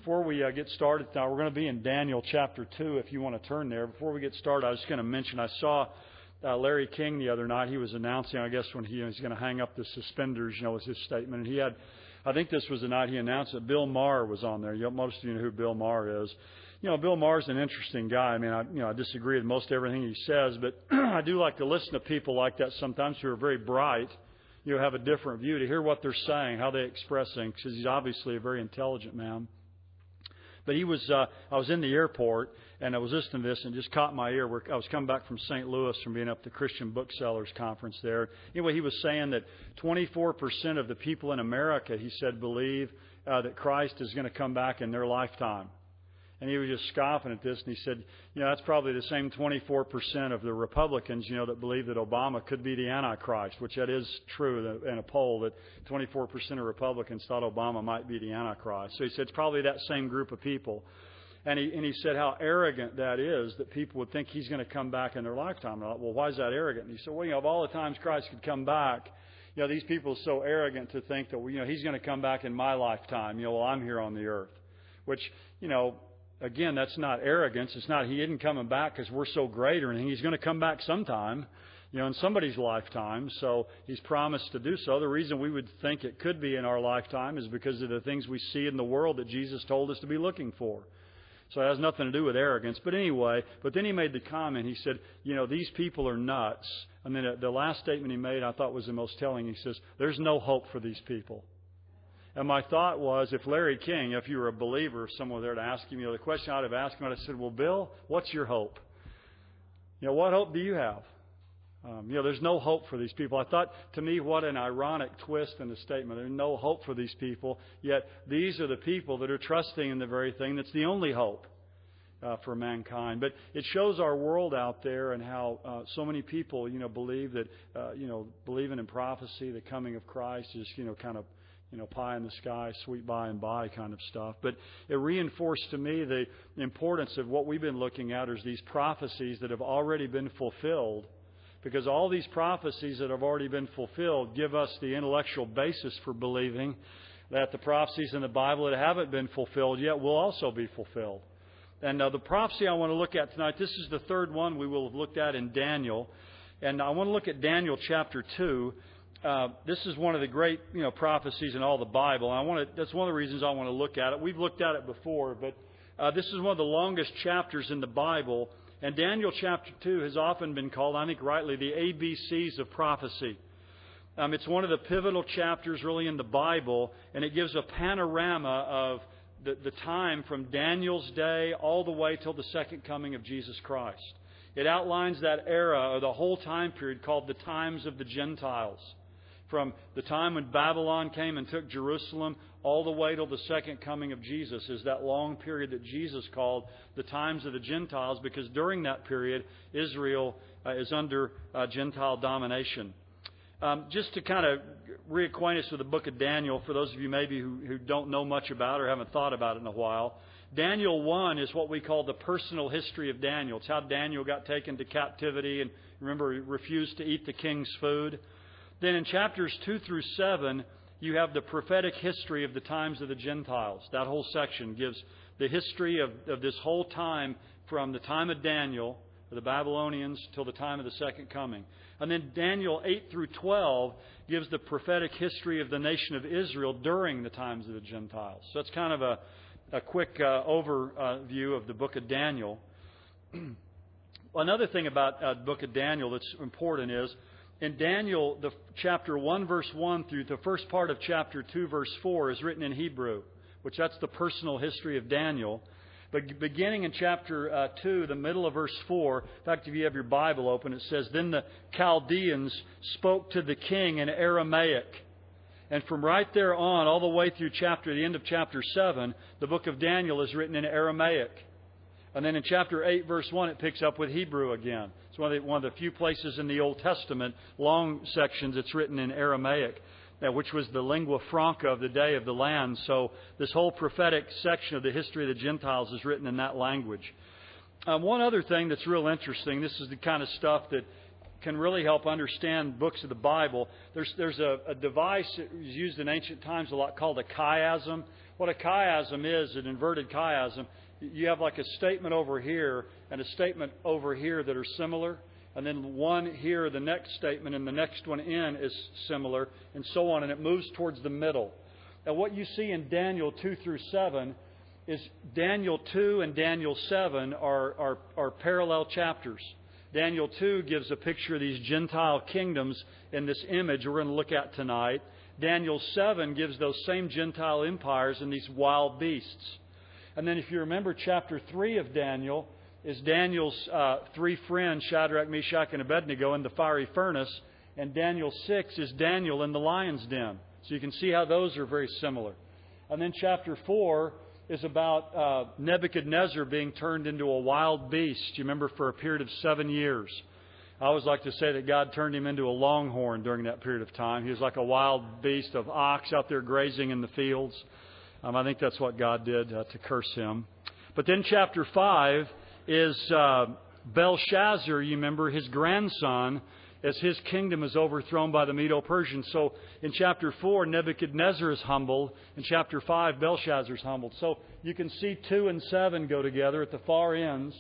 Before we get started now, we're going to be in Daniel chapter 2 if you want to turn there. Before we get started, I was just going to mention, I saw Larry King the other night. He was announcing, I guess, when he's going to hang up the suspenders, was his statement. And he had, I think this was the night he announced that Bill Maher was on there. Most of you know who Bill Maher is. Bill Maher's an interesting guy. I mean, I disagree with most everything he says, but I do like to listen to people like that sometimes who are very bright, have a different view, to hear what they're saying, how they express things, because he's obviously a very intelligent man. But he was, I was in the airport, and I was listening to this, and it just caught my ear. I was coming back from St. Louis from being up at the Christian Booksellers Conference there. Anyway, he was saying that 24% of the people in America, he said, believe that Christ is going to come back in their lifetime. And he was just scoffing at this, and he said, that's probably the same 24% of the Republicans, that believe that Obama could be the Antichrist, which that is true in a poll, that 24% of Republicans thought Obama might be the Antichrist. So he said it's probably that same group of people. And he said how arrogant that is, that people would think he's going to come back in their lifetime. And I thought, well, why is that arrogant? And he said, well, of all the times Christ could come back, these people are so arrogant to think that, he's going to come back in my lifetime, while I'm here on the earth. Which, again, that's not arrogance. It's not he isn't coming back because we're so great or anything. He's going to come back sometime, in somebody's lifetime. So he's promised to do so. The reason we would think it could be in our lifetime is because of the things we see in the world that Jesus told us to be looking for. So it has nothing to do with arrogance. But anyway, then he made the comment. He said, these people are nuts. And then the last statement he made I thought was the most telling. He says, there's no hope for these people. And my thought was, if Larry King, if you were a believer, someone there to ask him, the question I'd have asked him, I'd have said, well, Bill, what's your hope? What hope do you have? There's no hope for these people. I thought, to me, what an ironic twist in the statement. There's no hope for these people, yet these are the people that are trusting in the very thing that's the only hope for mankind. But it shows our world out there and how so many people, believe that, believing in prophecy, the coming of Christ is, kind of, pie in the sky, sweet by and by kind of stuff. But it reinforced to me the importance of what we've been looking at is these prophecies that have already been fulfilled. Because all these prophecies that have already been fulfilled give us the intellectual basis for believing that the prophecies in the Bible that haven't been fulfilled yet will also be fulfilled. And the prophecy I want to look at tonight, this is the third one we will have looked at in Daniel. And I want to look at Daniel chapter 2. This is one of the great, prophecies in all the Bible. And that's one of the reasons I want to look at it. We've looked at it before, but this is one of the longest chapters in the Bible. And Daniel chapter 2 has often been called, I think rightly, the ABCs of prophecy. It's one of the pivotal chapters really in the Bible, and it gives a panorama of the time from Daniel's day all the way till the second coming of Jesus Christ. It outlines that era, or the whole time period, called the times of the Gentiles. From the time when Babylon came and took Jerusalem all the way till the second coming of Jesus is that long period that Jesus called the times of the Gentiles, because during that period, Israel is under Gentile domination. Just to kind of reacquaint us with the book of Daniel, for those of you maybe who don't know much about it or haven't thought about it in a while, Daniel 1 is what we call the personal history of Daniel. It's how Daniel got taken to captivity and, remember, he refused to eat the king's food. Then in chapters 2 through 7, you have the prophetic history of the times of the Gentiles. That whole section gives the history of this whole time from the time of Daniel, or the Babylonians, till the time of the second coming. And then Daniel 8 through 12 gives the prophetic history of the nation of Israel during the times of the Gentiles. So that's kind of a quick overview of the book of Daniel. Another thing about the book of Daniel that's important is, in Daniel, the chapter 1, verse 1 through the first part of chapter 2, verse 4 is written in Hebrew, which that's the personal history of Daniel. But beginning in chapter 2, the middle of verse 4, in fact, if you have your Bible open, it says, then the Chaldeans spoke to the king in Aramaic. And from right there on, all the way through the end of chapter 7, the book of Daniel is written in Aramaic. And then in chapter 8, verse 1, it picks up with Hebrew again. It's one of the few places in the Old Testament, long sections, it's written in Aramaic, which was the lingua franca of the day of the land. So this whole prophetic section of the history of the Gentiles is written in that language. One other thing that's real interesting, this is the kind of stuff that can really help understand books of the Bible. There's a device that was used in ancient times a lot called a chiasm. What a chiasm is, an inverted chiasm, you have like a statement over here and a statement over here that are similar. And then one here, the next statement, and the next one in is similar, and so on. And it moves towards the middle. Now what you see in Daniel 2 through 7 is Daniel 2 and Daniel 7 are parallel chapters. Daniel 2 gives a picture of these Gentile kingdoms in this image we're going to look at tonight. Daniel 7 gives those same Gentile empires and these wild beasts. And then if you remember chapter 3 of Daniel is Daniel's three friends, Shadrach, Meshach, and Abednego, in the fiery furnace. And Daniel 6 is Daniel in the lion's den. So you can see how those are very similar. And then chapter 4 is about Nebuchadnezzar being turned into a wild beast. You remember, for a period of 7 years. I always like to say that God turned him into a longhorn during that period of time. He was like a wild beast of ox out there grazing in the fields. I think that's what God did to curse him. But then chapter 5 is Belshazzar, you remember, his grandson, as his kingdom is overthrown by the Medo-Persians. So in chapter 4, Nebuchadnezzar is humbled. In chapter 5, Belshazzar is humbled. So you can see 2 and 7 go together at the far ends.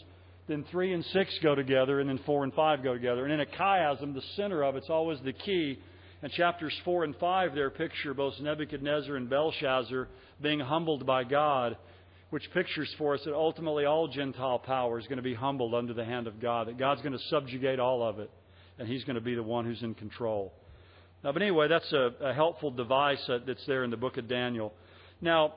Then 3 and 6 go together. And then 4 and 5 go together. And in a chiasm, the center of it's always the key. And chapters 4 and 5 there picture both Nebuchadnezzar and Belshazzar being humbled by God, which pictures for us that ultimately all Gentile power is going to be humbled under the hand of God, that God's going to subjugate all of it, and He's going to be the one who's in control. Now, but anyway, that's a helpful device that's there in the book of Daniel. Now,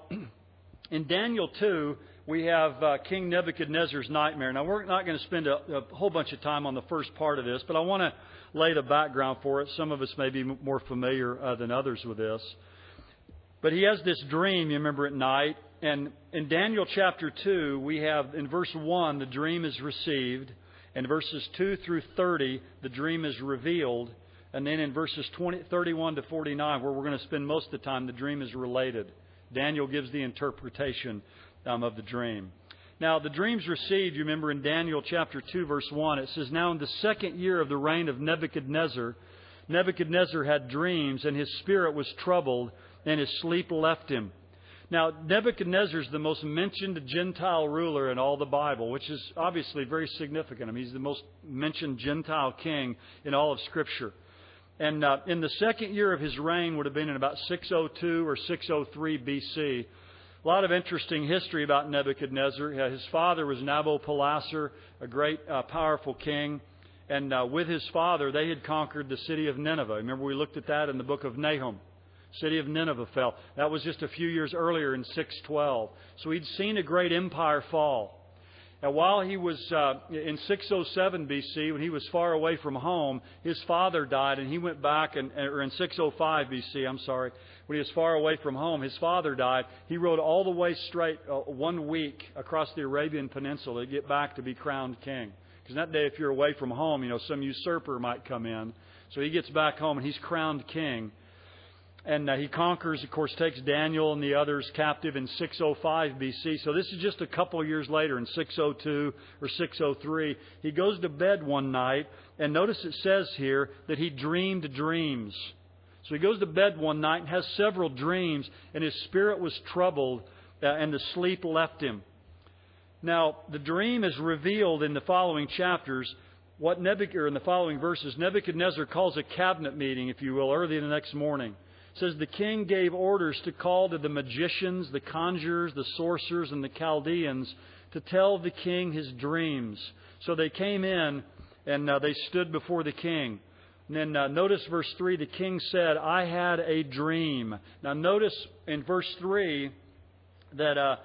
in Daniel 2, we have King Nebuchadnezzar's nightmare. Now, we're not going to spend a whole bunch of time on the first part of this, but I want to lay the background for it. Some of us may be more familiar than others with this. But he has this dream, you remember, at night. And in Daniel chapter 2, we have in verse 1, the dream is received. In verses 2 through 30, the dream is revealed. And then in verses 31 to 49, where we're going to spend most of the time, the dream is related. Daniel gives the interpretation of the dream. Now, the dream's received, you remember, in Daniel chapter 2, verse 1. It says, "Now in the 2nd year of the reign of Nebuchadnezzar, Nebuchadnezzar had dreams, and his spirit was troubled, and his sleep left him." Now, Nebuchadnezzar is the most mentioned Gentile ruler in all the Bible, which is obviously very significant. I mean, he's the most mentioned Gentile king in all of Scripture. And in the 2nd year of his reign would have been in about 602 or 603 B.C. A lot of interesting history about Nebuchadnezzar. His father was Nabopolassar, a great, powerful king. And with his father, they had conquered the city of Nineveh. Remember, we looked at that in the book of Nahum. City of Nineveh fell. That was just a few years earlier in 612. So he'd seen a great empire fall. Now, while he was in 607 B.C., when he was far away from home, his father died, and he went back, or in 605 B.C., I'm sorry, when he was far away from home, his father died. He rode all the way straight 1 week across the Arabian Peninsula to get back to be crowned king. Because that day, if you're away from home, some usurper might come in. So he gets back home, and he's crowned king. And he conquers, of course, takes Daniel and the others captive in 605 B.C. So this is just a couple of years later, in 602 or 603. He goes to bed one night, and notice it says here that he dreamed dreams. So he goes to bed one night and has several dreams, and his spirit was troubled, and the sleep left him. Now, the dream is revealed in the following chapters. In the following verses, Nebuchadnezzar calls a cabinet meeting, if you will, early the next morning. It says, "The king gave orders to call to the magicians, the conjurers, the sorcerers, and the Chaldeans to tell the king his dreams." So they came in, and they stood before the king. And then notice verse 3, the king said, "I had a dream." Now notice in verse 3 that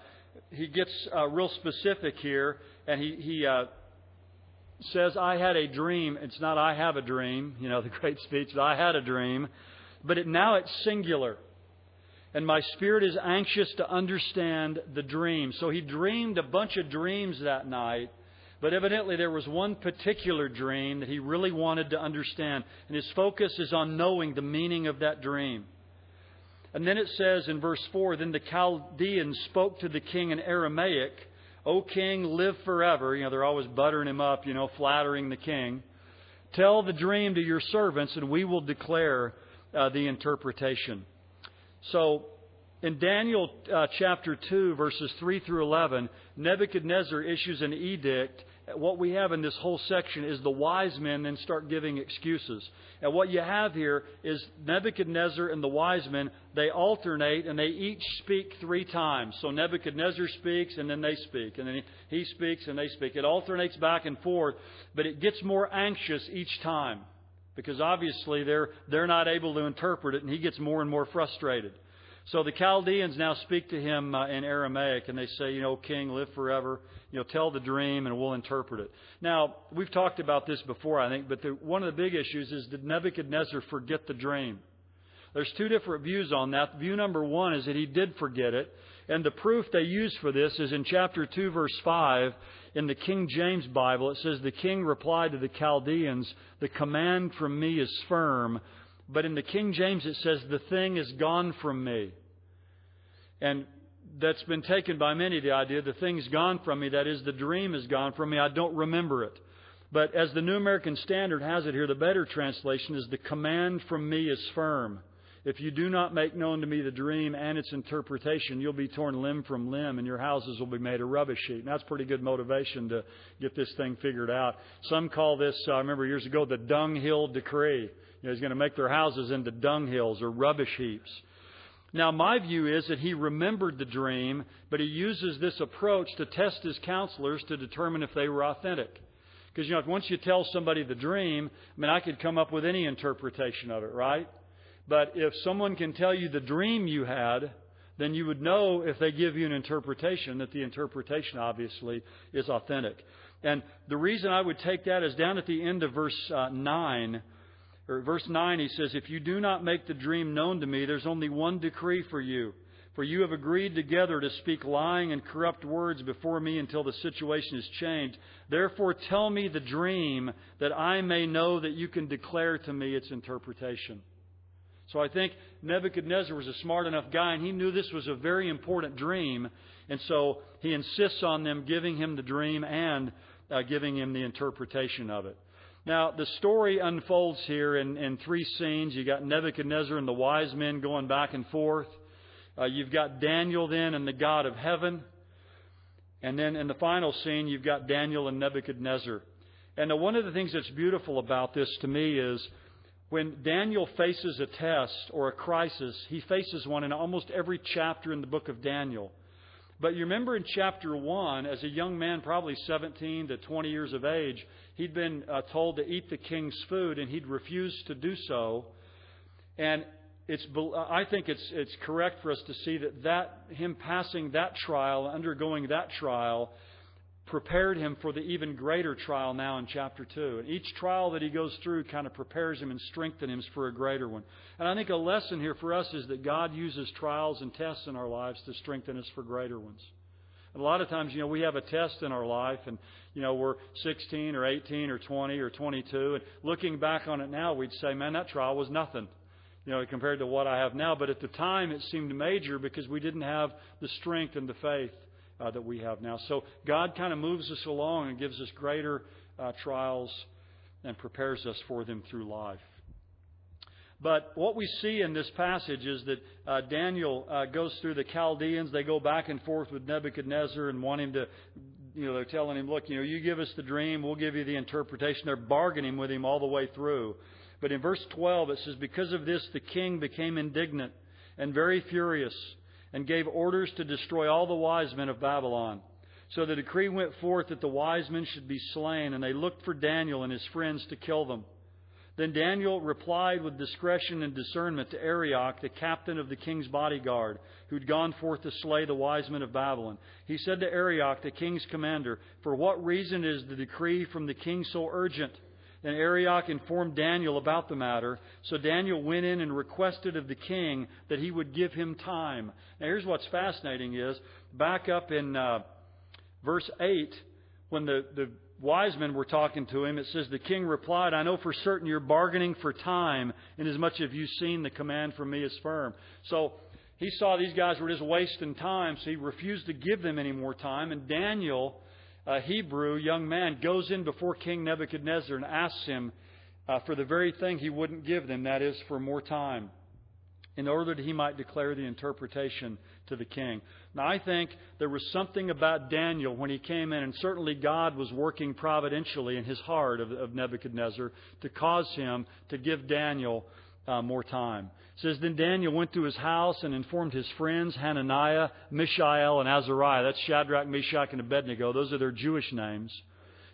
he gets real specific here, and he says, "I had a dream." It's not "I have a dream," the great speech, "I had a dream." But now it's singular. "And my spirit is anxious to understand the dream." So he dreamed a bunch of dreams that night. But evidently there was one particular dream that he really wanted to understand. And his focus is on knowing the meaning of that dream. And then it says in verse 4, "Then the Chaldeans spoke to the king in Aramaic, 'O king, live forever.'" They're always buttering him up, flattering the king. tell the dream to your servants, and we will declare the interpretation. So, in Daniel chapter 2, verses 3 through 11, Nebuchadnezzar issues an edict. What we have in this whole section is the wise men then start giving excuses. And what you have here is Nebuchadnezzar and the wise men, they alternate and they each speak 3 times. So Nebuchadnezzar speaks and then they speak. And then he speaks and they speak. It alternates back and forth, but it gets more anxious each time. Because obviously they're not able to interpret it, and he gets more and more frustrated. So the Chaldeans now speak to him in Aramaic, and they say, King, live forever. Tell the dream, and we'll interpret it. Now, we've talked about this before, I think, but one of the big issues is, did Nebuchadnezzar forget the dream? There's 2 different views on that. View number 1 is that he did forget it, and the proof they use for this is in chapter 2, verse 5, in the King James Bible. It says, the king replied to the Chaldeans, the command from me is firm. But in the King James it says, the thing is gone from me. And that's been taken by many, the idea, the thing's gone from me. That is, the dream is gone from me. I don't remember it. But as the New American Standard has it here, the better translation is, the command from me is firm. If you do not make known to me the dream and its interpretation, you'll be torn limb from limb, and your houses will be made a rubbish heap. And that's pretty good motivation to get this thing figured out. Some call this, I remember years ago, the dunghill decree. He's going to make their houses into dunghills or rubbish heaps. Now, my view is that he remembered the dream, but he uses this approach to test his counselors to determine if they were authentic. Because, once you tell somebody the dream, I could come up with any interpretation of it, right? But if someone can tell you the dream you had, then you would know, if they give you an interpretation, that the interpretation obviously is authentic. And the reason I would take that is down at the end of verse 9. Or verse 9, he says, if you do not make the dream known to me, there's only one decree for you. For you have agreed together to speak lying and corrupt words before me until the situation is changed. Therefore tell me the dream, that I may know that you can declare to me its interpretation. So I think Nebuchadnezzar was a smart enough guy, and he knew this was a very important dream. And so he insists on them giving him the dream and giving him the interpretation of it. Now, the story unfolds here in 3 scenes. You've got Nebuchadnezzar and the wise men going back and forth. You've got Daniel then and the God of heaven. And then in the final scene, you've got Daniel and Nebuchadnezzar. And one of the things that's beautiful about this to me is, when Daniel faces a test or a crisis, he faces one in almost every chapter in the book of Daniel. But you remember in chapter 1, as a young man, probably 17 to 20 years of age, he'd been told to eat the king's food, and he'd refused to do so. And I think it's correct for us to see that him passing that trial, undergoing that trial, prepared him for the even greater trial now in chapter 2. And each trial that he goes through kind of prepares him and strengthens him for a greater one. And I think a lesson here for us is that God uses trials and tests in our lives to strengthen us for greater ones. And a lot of times, we have a test in our life, and, we're 16 or 18 or 20 or 22. And looking back on it now, we'd say, man, that trial was nothing, compared to what I have now. But at the time, it seemed major because we didn't have the strength and the faith that we have now. So God kind of moves us along and gives us greater trials and prepares us for them through life. But what we see in this passage is that Daniel goes through the Chaldeans. They go back and forth with Nebuchadnezzar and want him to, they're telling him, look, you give us the dream, we'll give you the interpretation. They're bargaining with him all the way through. But in verse 12 it says, because of this the king became indignant and very furious, and gave orders to destroy all the wise men of Babylon. So the decree went forth that the wise men should be slain, and they looked for Daniel and his friends to kill them. Then Daniel replied with discretion and discernment to Arioch, the captain of the king's bodyguard, who'd gone forth to slay the wise men of Babylon. He said to Arioch, the king's commander, for what reason is the decree from the king so urgent? Then Arioch informed Daniel about the matter. So Daniel went in and requested of the king that he would give him time. Now here's what's fascinating is, back up in verse 8, when the wise men were talking to him, it says, the king replied, I know for certain you're bargaining for time, inasmuch as you've seen the command from me is firm. So he saw these guys were just wasting time, so he refused to give them any more time. And Daniel, a Hebrew young man, goes in before King Nebuchadnezzar and asks him, for the very thing he wouldn't give them, that is, for more time, in order that he might declare the interpretation to the king. Now, I think there was something about Daniel when he came in, and certainly God was working providentially in his heart of Nebuchadnezzar to cause him to give Daniel more time. It says, then Daniel went to his house and informed his friends, Hananiah, Mishael, and Azariah. That's Shadrach, Meshach, and Abednego. Those are their Jewish names.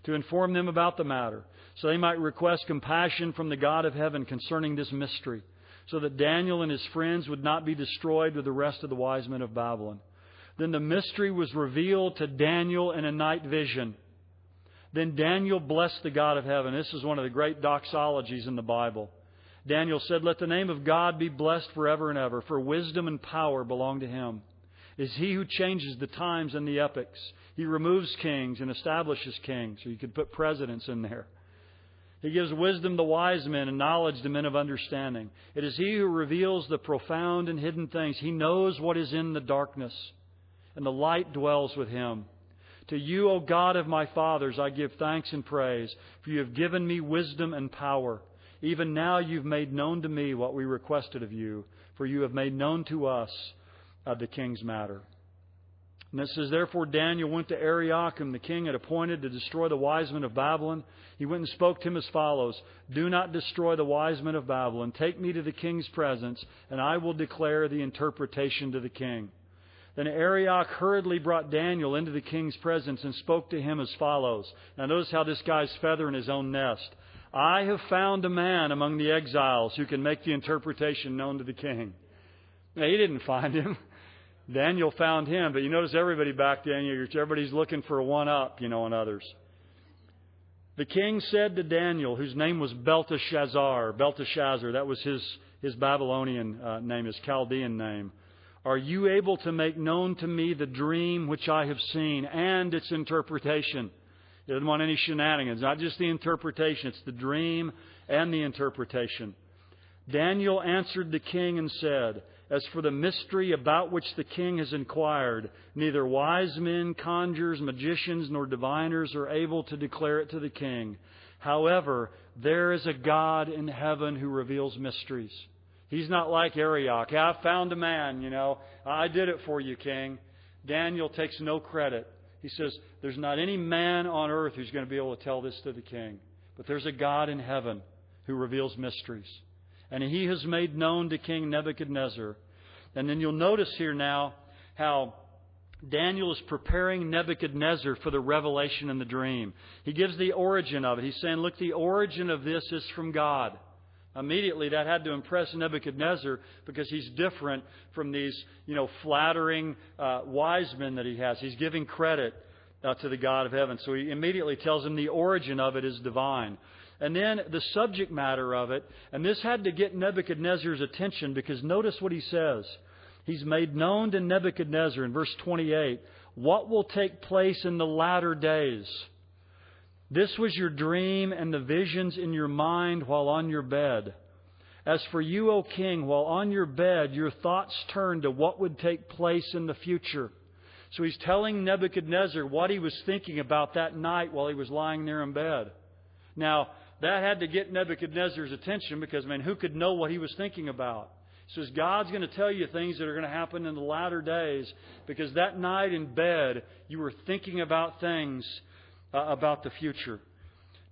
To inform them about the matter, so they might request compassion from the God of heaven concerning this mystery, so that Daniel and his friends would not be destroyed with the rest of the wise men of Babylon. Then the mystery was revealed to Daniel in a night vision. Then Daniel blessed the God of heaven. This is one of the great doxologies in the Bible. Daniel said, let the name of God be blessed forever and ever, for wisdom and power belong to Him. It is He who changes the times and the epochs. He removes kings and establishes kings. So you could put presidents in there. He gives wisdom to wise men and knowledge to men of understanding. It is He who reveals the profound and hidden things. He knows what is in the darkness, and the light dwells with Him. To You, O God of my fathers, I give thanks and praise, for You have given me wisdom and power. Even now You've made known to me what we requested of You, for You have made known to us the king's matter. And it says, therefore Daniel went to Arioch, whom the king had appointed to destroy the wise men of Babylon. He went and spoke to him as follows, do not destroy the wise men of Babylon. Take me to the king's presence, and I will declare the interpretation to the king. Then Arioch hurriedly brought Daniel into the king's presence and spoke to him as follows. Now notice how this guy's feathering his own nest. I have found a man among the exiles who can make the interpretation known to the king. Now, he didn't find him. Daniel found him. But you notice everybody back then, everybody's looking for a one-up, on others. The king said to Daniel, whose name was Belteshazzar, that was his Babylonian name, his Chaldean name. Are you able to make known to me the dream which I have seen and its interpretation? He doesn't want any shenanigans, not just the interpretation. It's the dream and the interpretation. Daniel answered the king and said, as for the mystery about which the king has inquired, neither wise men, conjurers, magicians, nor diviners are able to declare it to the king. However, there is a God in heaven who reveals mysteries. He's not like Arioch. I found a man, I did it for you, king. Daniel takes no credit. He says, there's not any man on earth who's going to be able to tell this to the king. But there's a God in heaven who reveals mysteries. And He has made known to King Nebuchadnezzar. And then you'll notice here now how Daniel is preparing Nebuchadnezzar for the revelation in the dream. He gives the origin of it. He's saying, look, the origin of this is from God. Immediately that had to impress Nebuchadnezzar because he's different from these, flattering wise men that he has. He's giving credit to the God of heaven. So he immediately tells him the origin of it is divine. And then the subject matter of it, and this had to get Nebuchadnezzar's attention because notice what he says. He's made known to Nebuchadnezzar in verse 28, what will take place in the latter days. This was your dream and the visions in your mind while on your bed. As for you, O king, while on your bed, your thoughts turned to what would take place in the future. So he's telling Nebuchadnezzar what he was thinking about that night while he was lying there in bed. Now, that had to get Nebuchadnezzar's attention because, who could know what he was thinking about? He says, God's going to tell you things that are going to happen in the latter days because that night in bed, you were thinking about things about the future.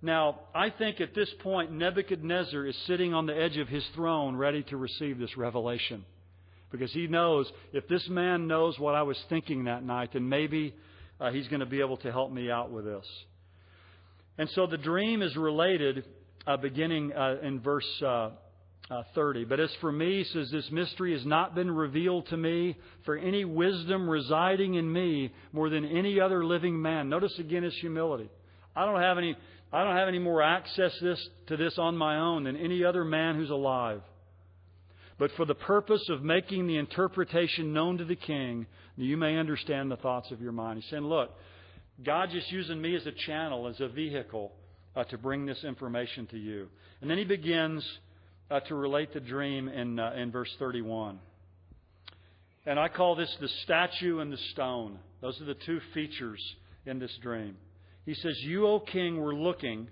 Now, I think at this point, Nebuchadnezzar is sitting on the edge of his throne ready to receive this revelation. Because he knows, if this man knows what I was thinking that night, then maybe he's going to be able to help me out with this. And so the dream is related beginning in verse 30. But as for me, he says, this mystery has not been revealed to me for any wisdom residing in me more than any other living man. Notice again his humility. I don't have any more access to this on my own than any other man who's alive. But for the purpose of making the interpretation known to the king, that you may understand the thoughts of your mind. He's saying, look, God's just using me as a channel, as a vehicle to bring this information to you. And then he begins to relate the dream in verse 31. And I call this the statue and the stone. Those are the two features in this dream. He says, you, O king, were looking,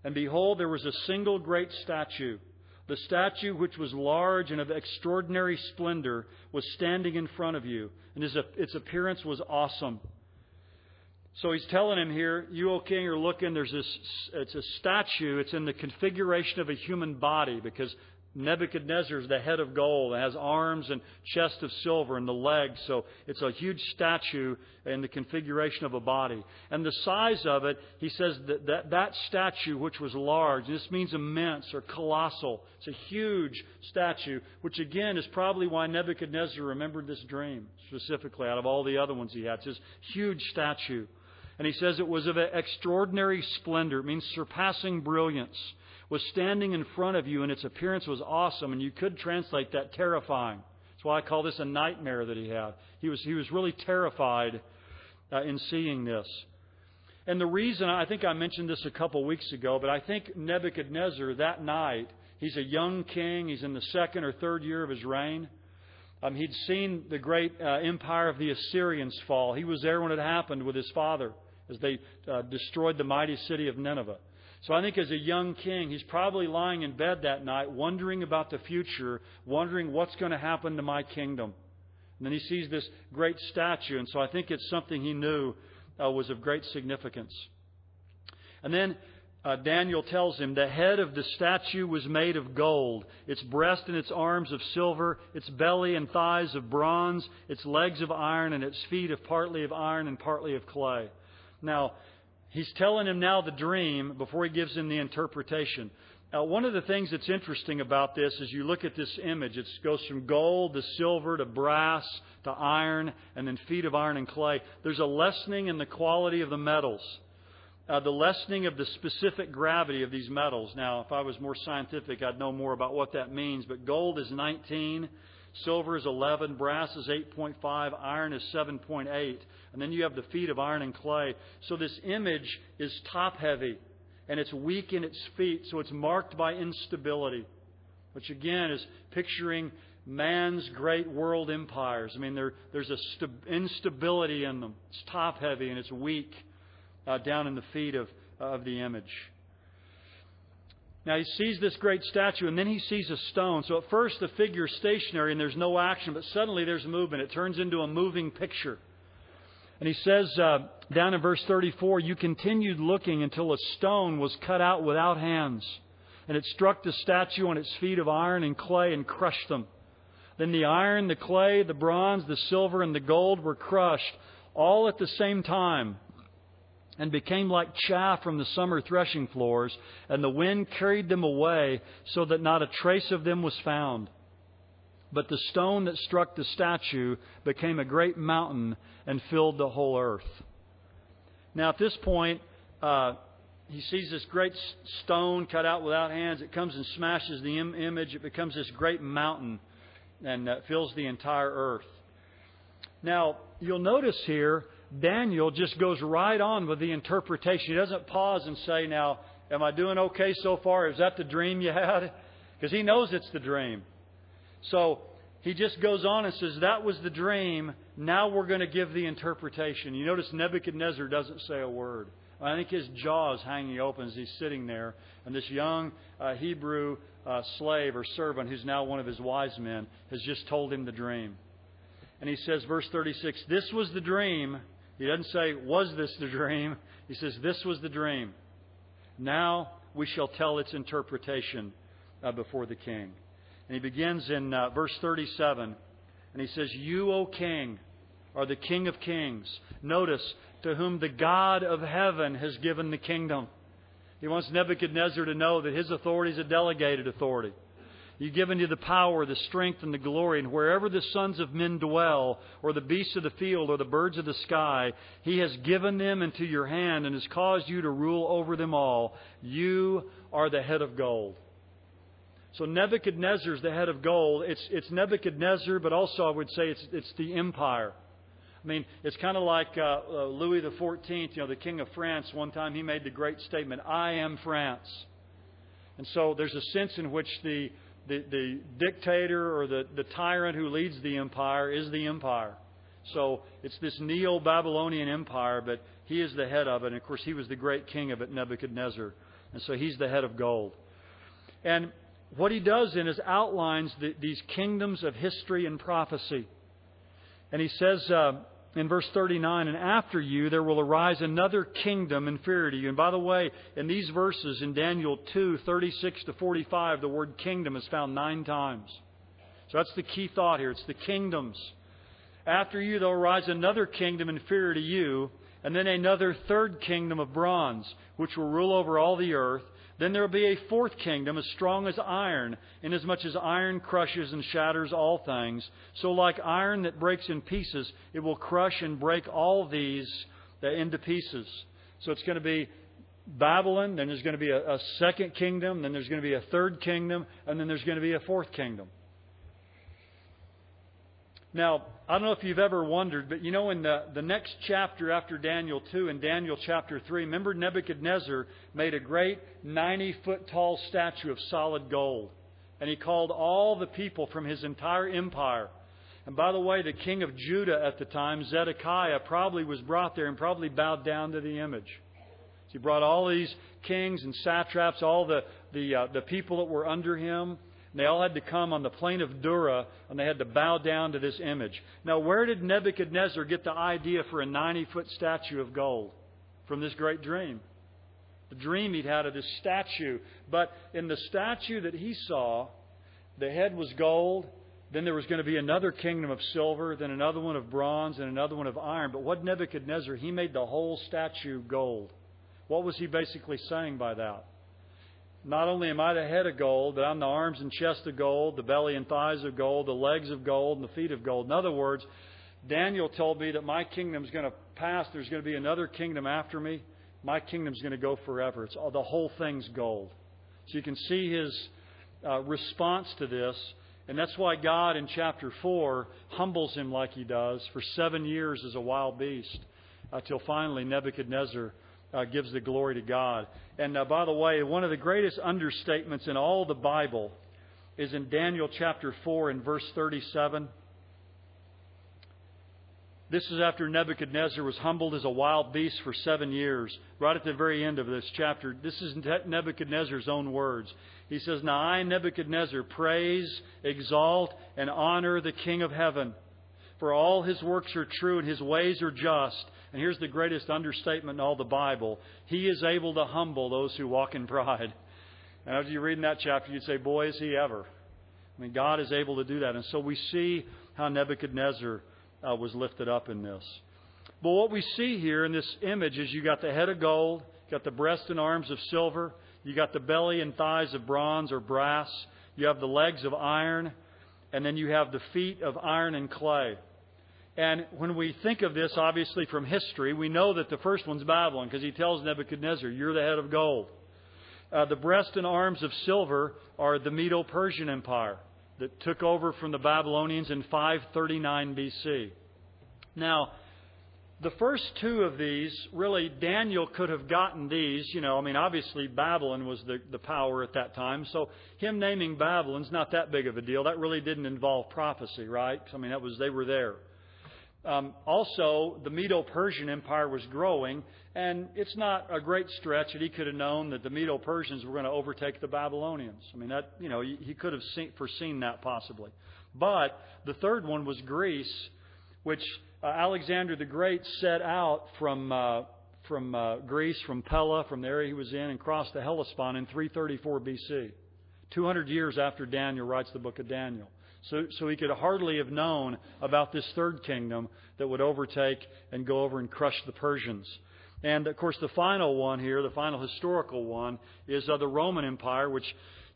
And behold, there was a single great statue. The statue, which was large and of extraordinary splendor, was standing in front of you, and its appearance was awesome. So he's telling him here, you, O king, are looking, it's a statue, it's in the configuration of a human body, because Nebuchadnezzar is the head of gold. It has arms and chest of silver and the legs. So it's a huge statue in the configuration of a body. And the size of it, he says that statue, which was large, this means immense or colossal. It's a huge statue, which again is probably why Nebuchadnezzar remembered this dream specifically out of all the other ones he had. It's this huge statue. And he says it was of extraordinary splendor. It means surpassing brilliance. Was standing in front of you, and its appearance was awesome, and you could translate that terrifying. That's why I call this a nightmare that he had. He was really terrified in seeing this. And the reason, I think I mentioned this a couple weeks ago, but I think Nebuchadnezzar that night, he's a young king, he's in the second or third year of his reign. He'd seen the great empire of the Assyrians fall. He was there when it happened with his father as they destroyed the mighty city of Nineveh. So I think as a young king, he's probably lying in bed that night, wondering about the future, wondering what's going to happen to my kingdom. And then he sees this great statue, and so I think it's something he knew was of great significance. And then Daniel tells him the head of the statue was made of gold, its breast and its arms of silver, its belly and thighs of bronze, its legs of iron, and its feet of partly of iron and partly of clay. Now, he's telling him now the dream before he gives him the interpretation. Now, one of the things that's interesting about this is you look at this image. It goes from gold to silver to brass to iron and then feet of iron and clay. There's a lessening in the quality of the metals. The lessening of the specific gravity of these metals. Now, if I was more scientific, I'd know more about what that means. But gold is 19, silver is 11, brass is 8.5, iron is 7.8. And then you have the feet of iron and clay. So this image is top-heavy, and it's weak in its feet, so it's marked by instability, which again is picturing man's great world empires. I mean, there's instability in them. It's top-heavy, and it's weak down in the feet of the image. Now he sees this great statue, and then he sees a stone. So at first the figure is stationary and there's no action, but suddenly there's movement. It turns into a moving picture. And he says down in verse 34, you continued looking until a stone was cut out without hands, and it struck the statue on its feet of iron and clay and crushed them. Then the iron, the clay, the bronze, the silver, and the gold were crushed all at the same time, and became like chaff from the summer threshing floors, and the wind carried them away so that not a trace of them was found. But the stone that struck the statue became a great mountain and filled the whole earth. Now at this point, he sees this great stone cut out without hands. It comes and smashes the image. It becomes this great mountain and fills the entire earth. Now, you'll notice here, Daniel just goes right on with the interpretation. He doesn't pause and say, now, am I doing okay so far? Is that the dream you had? Because he knows it's the dream. So he just goes on and says, that was the dream. Now we're going to give the interpretation. You notice Nebuchadnezzar doesn't say a word. I think his jaw is hanging open as he's sitting there. And this young Hebrew slave or servant, who's now one of his wise men, has just told him the dream. And he says, verse 36, this was the dream. He doesn't say, was this the dream? He says, this was the dream. Now we shall tell its interpretation before the king. And he begins in verse 37. And he says, you, O king, are the King of kings. Notice, to whom the God of heaven has given the kingdom. He wants Nebuchadnezzar to know that his authority is a delegated authority. You've given you the power, the strength, and the glory. And wherever the sons of men dwell, or the beasts of the field, or the birds of the sky, He has given them into your hand and has caused you to rule over them all. You are the head of gold. So Nebuchadnezzar is the head of gold. It's Nebuchadnezzar, but also I would say it's the empire. I mean, it's kind of like Louis XIV, the King of France. One time he made the great statement, I am France. And so there's a sense in which the dictator or the tyrant who leads the empire is the empire. So it's this Neo-Babylonian empire, but he is the head of it. And of course, he was the great king of it, Nebuchadnezzar. And so He's the head of gold. And what He does then is outlines these kingdoms of history and prophecy. And He says in verse 39, and after you there will arise another kingdom inferior to you. And by the way, in these verses in Daniel 2, 36 to 45, the word kingdom is found 9 times. So that's the key thought here. It's the kingdoms. After you there will arise another kingdom inferior to you, and then another third kingdom of bronze, which will rule over all the earth. Then there will be a fourth kingdom as strong as iron, inasmuch as iron crushes and shatters all things. So like iron that breaks in pieces, it will crush and break all these into pieces. So it's going to be Babylon, then there's going to be a second kingdom, then there's going to be a third kingdom, and then there's going to be a fourth kingdom. Now, I don't know if you've ever wondered, but you know in the next chapter after Daniel 2, in Daniel chapter 3, remember Nebuchadnezzar made a great 90-foot tall statue of solid gold. And he called all the people from his entire empire. And by the way, the king of Judah at the time, Zedekiah, probably was brought there and probably bowed down to the image. So he brought all these kings and satraps, all the people that were under him. They all had to come on the plain of Dura, and they had to bow down to this image. Now, where did Nebuchadnezzar get the idea for a 90-foot statue of gold? From this great dream. The dream he'd had of this statue. But in the statue that he saw, the head was gold. Then there was going to be another kingdom of silver, then another one of bronze, and another one of iron. But what Nebuchadnezzar, he made the whole statue gold. What was he basically saying by that? Not only am I the head of gold, but I'm the arms and chest of gold, the belly and thighs of gold, the legs of gold, and the feet of gold. In other words, Daniel told me that my kingdom's going to pass. There's going to be another kingdom after me. My kingdom's going to go forever. The whole thing's gold. So you can see his response to this. And that's why God in chapter 4 humbles him like He does for 7 years as a wild beast. Till finally Nebuchadnezzar gives the glory to God. And by the way, one of the greatest understatements in all the Bible is in Daniel chapter 4 and verse 37. This is after Nebuchadnezzar was humbled as a wild beast for 7 years. Right at the very end of this chapter, this is Nebuchadnezzar's own words. He says, Now I, Nebuchadnezzar, praise, exalt, and honor the King of heaven. For all His works are true and His ways are just. And here's the greatest understatement in all the Bible. He is able to humble those who walk in pride. And as you read in that chapter, you'd say, boy, is He ever. I mean, God is able to do that. And so we see how Nebuchadnezzar was lifted up in this. But what we see here in this image is you got the head of gold, you got the breast and arms of silver, you got the belly and thighs of bronze or brass, you have the legs of iron, and then you have the feet of iron and clay. And when we think of this, obviously from history, we know that the first one's Babylon, because he tells Nebuchadnezzar, you're the head of gold. The breast and arms of silver are the Medo-Persian Empire that took over from the Babylonians in 539 BC. Now, the first two of these, really, Daniel could have gotten these. Obviously Babylon was the power at that time. So him naming Babylon's not that big of a deal. That really didn't involve prophecy, right? They were there. Also, the Medo-Persian Empire was growing, and it's not a great stretch that he could have known that the Medo-Persians were going to overtake the Babylonians. He could have foreseen that possibly. But the third one was Greece, which Alexander the Great set out from Greece, from Pella, from the area he was in, and crossed the Hellespont in 334 BC, 200 years after Daniel writes the book of Daniel. So he could hardly have known about this third kingdom that would overtake and go over and crush the Persians. And, of course, the final one here, the final historical one, is the Roman Empire, which,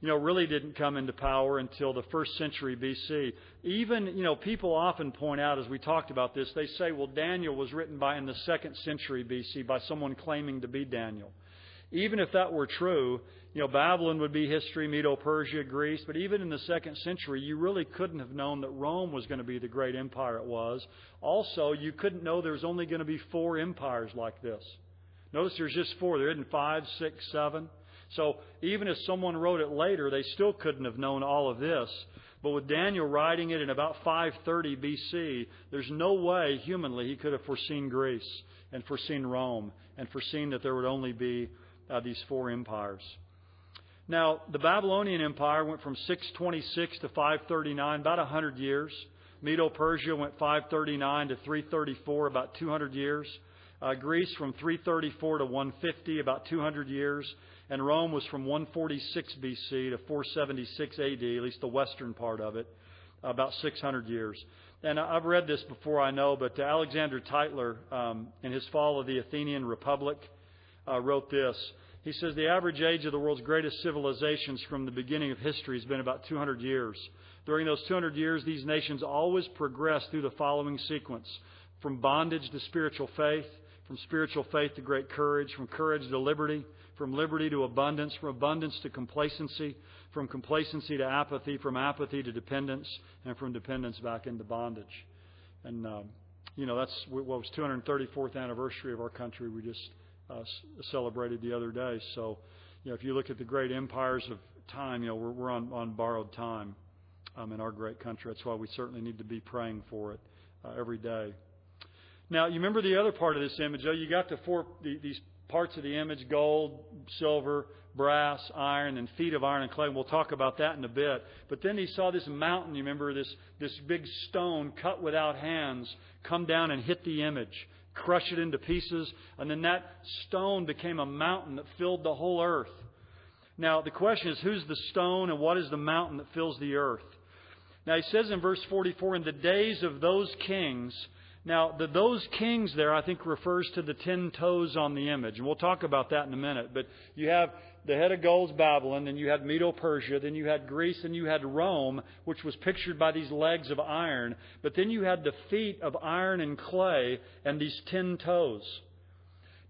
really didn't come into power until the 1st century BC. Even, people often point out, as we talked about this, they say, well, Daniel was written in the 2nd century BC by someone claiming to be Daniel. Even if that were true, Babylon would be history, Medo-Persia, Greece. But even in the 2nd century, you really couldn't have known that Rome was going to be the great empire it was. Also, you couldn't know there was only going to be 4 empires like this. Notice there's just 4. There isn't 5, 6, 7. So even if someone wrote it later, they still couldn't have known all of this. But with Daniel writing it in about 530 BC, there's no way humanly he could have foreseen Greece and foreseen Rome and foreseen that there would only be these four empires. Now, the Babylonian Empire went from 626 to 539, about 100 years. Medo-Persia went 539 to 334, about 200 years. Greece from 334 to 150, about 200 years. And Rome was from 146 BC to 476 AD, at least the western part of it, about 600 years. And I've read this before, I know, but Alexander Tytler, in his Fall of the Athenian Republic, wrote this. He says, the average age of the world's greatest civilizations from the beginning of history has been about 200 years. During those 200 years, these nations always progressed through the following sequence. From bondage to spiritual faith, from spiritual faith to great courage, from courage to liberty, from liberty to abundance, from abundance to complacency, from complacency to apathy, from apathy to dependence, and from dependence back into bondage. And, that's what was 234th anniversary of our country we just celebrated the other day. So, if you look at the great empires of time, we're on borrowed time in our great country. That's why we certainly need to be praying for it every day. Now, you remember the other part of this image, though? You got these parts of the image: gold, silver, brass, iron, and feet of iron and clay. And we'll talk about that in a bit. But then he saw this mountain, you remember, this big stone cut without hands come down and hit the image, crush it into pieces, and then that stone became a mountain that filled the whole earth. Now, the question is, who's the stone and what is the mountain that fills the earth? Now, he says in verse 44, in the days of those kings. Now, those kings there, I think, refers to the 10 toes on the image. And we'll talk about that in a minute. But you have the head of gold's Babylon, then you had Medo-Persia, then you had Greece, and you had Rome, which was pictured by these legs of iron. But then you had the feet of iron and clay and these 10 toes.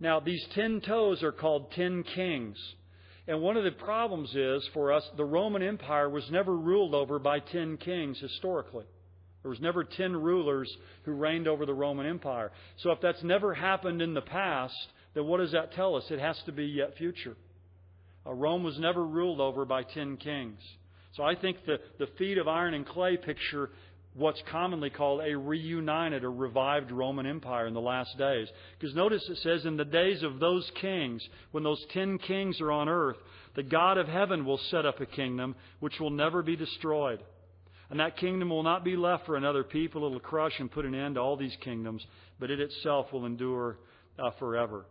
Now, these 10 toes are called 10 kings. And one of the problems is, for us, the Roman Empire was never ruled over by 10 kings historically. There was never 10 rulers who reigned over the Roman Empire. So if that's never happened in the past, then what does that tell us? It has to be yet future. Rome was never ruled over by 10 kings. So I think the feet of iron and clay picture what's commonly called a reunited or revived Roman Empire in the last days. Because notice it says, in the days of those kings, when those 10 kings are on earth, the God of heaven will set up a kingdom which will never be destroyed. And that kingdom will not be left for another people. It will crush and put an end to all these kingdoms, but it itself will endure forever.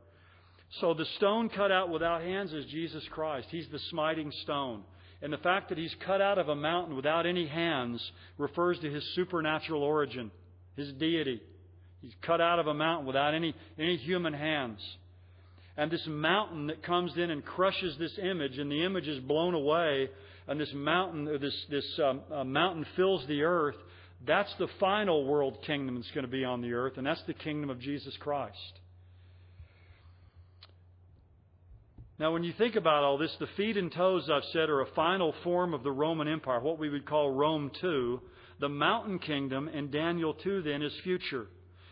So the stone cut out without hands is Jesus Christ. He's the smiting stone. And the fact that He's cut out of a mountain without any hands refers to His supernatural origin, His deity. He's cut out of a mountain without any human hands. And this mountain that comes in and crushes this image, and the image is blown away, and this mountain, mountain fills the earth. That's the final world kingdom that's going to be on the earth, and that's the kingdom of Jesus Christ. Now, when you think about all this, the feet and toes, I've said, are a final form of the Roman Empire, what we would call Rome II. The mountain kingdom in Daniel 2 then is future.